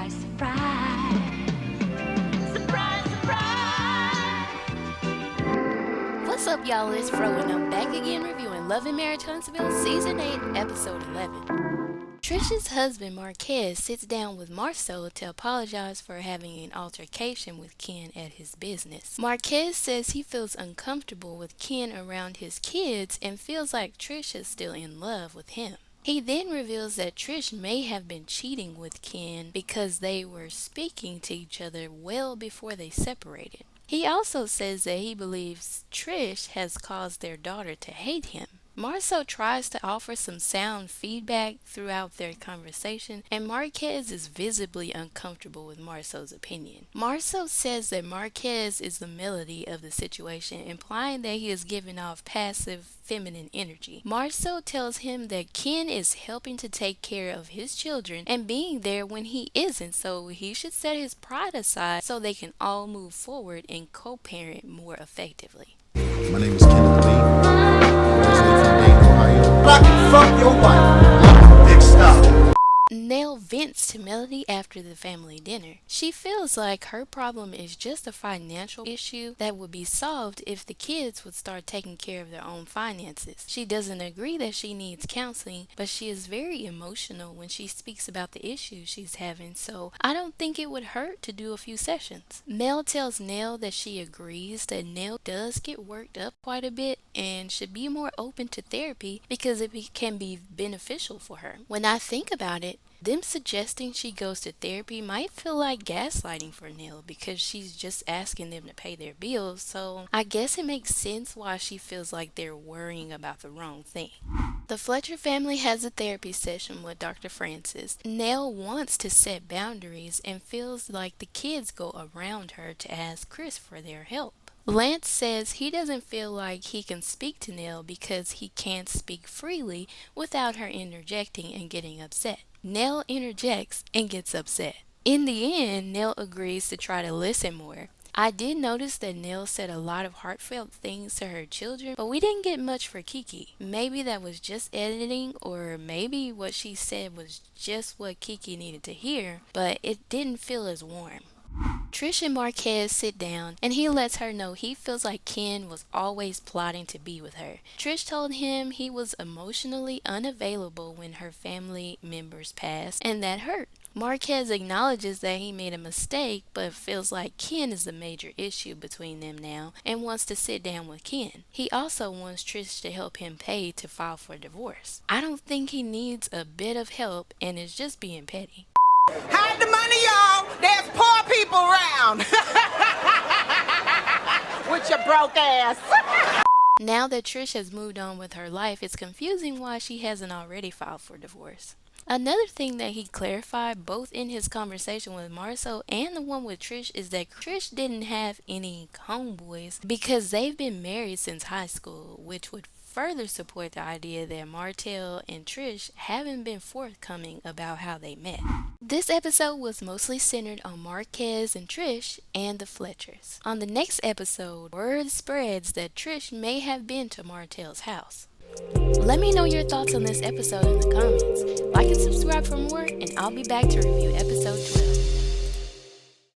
Surprise, surprise. Surprise, surprise. What's up, y'all? It's Fro, and I'm back again reviewing Love and Marriage Huntsville Season 8, Episode 11. Trish's husband, Marques, sits down with Marsau to apologize for having an altercation with Ken at his business. Marques says he feels uncomfortable with Ken around his kids and feels like Trish is still in love with him. He then reveals that Trish may have been cheating with Ken because they were speaking to each other well before they separated. He also says that he believes Trish has caused their daughter to hate him. Marsau tries to offer some sound feedback throughout their conversation, and Marques is visibly uncomfortable with Marsau's opinion. Marsau says that Marques is the melody of the situation, implying that he is giving off passive feminine energy. Marsau tells him that Ken is helping to take care of his children and being there when he isn't, so he should set his pride aside so they can all move forward and co-parent more effectively. My name is Kenneth Lee. Originally from Dayton, Ohio. Fuck your wife. Big stop. Nell vents to Melody after the family dinner. She feels like her problem is just a financial issue that would be solved if the kids would start taking care of their own finances. She doesn't agree that she needs counseling, but she is very emotional when she speaks about the issues she's having, so I don't think it would hurt to do a few sessions. Mel tells Nell that she agrees that Nell does get worked up quite a bit and should be more open to therapy because it can be beneficial for her. When I think about it, them suggesting she goes to therapy might feel like gaslighting for Nell because she's just asking them to pay their bills, so I guess it makes sense why she feels like they're worrying about the wrong thing. The Fletcher family has a therapy session with Dr. Francis. Nell wants to set boundaries and feels like the kids go around her to ask Chris for their help. Lance says he doesn't feel like he can speak to Nell because he can't speak freely without her interjecting and getting upset. Nell interjects and gets upset. In the end, Nell agrees to try to listen more. I did notice that Nell said a lot of heartfelt things to her children, but we didn't get much for Kiki. Maybe that was just editing, or maybe what she said was just what Kiki needed to hear, but it didn't feel as warm. Trish and Marques sit down, and he lets her know he feels like Ken was always plotting to be with her. Trish told him he was emotionally unavailable when her family members passed, and that hurt. Marques acknowledges that he made a mistake, but feels like Ken is the major issue between them now and wants to sit down with Ken. He also wants Trish to help him pay to file for divorce. I don't think he needs a bit of help and is just being petty. Hide the money, y'all. There's poor people around. With your broke ass. Now that Trish has moved on with her life, it's confusing why she hasn't already filed for divorce. Another thing that he clarified both in his conversation with Marsau and the one with Trish is that Trish didn't have any homeboys because they've been married since high school, which would further support the idea that Martell and Trish haven't been forthcoming about how they met. This episode was mostly centered on Marques and Trish and the Fletchers. On the next episode, word spreads that Trish may have been to Martell's house. Let me know your thoughts on this episode in the comments. Like and subscribe for more, and I'll be back to review episode 12.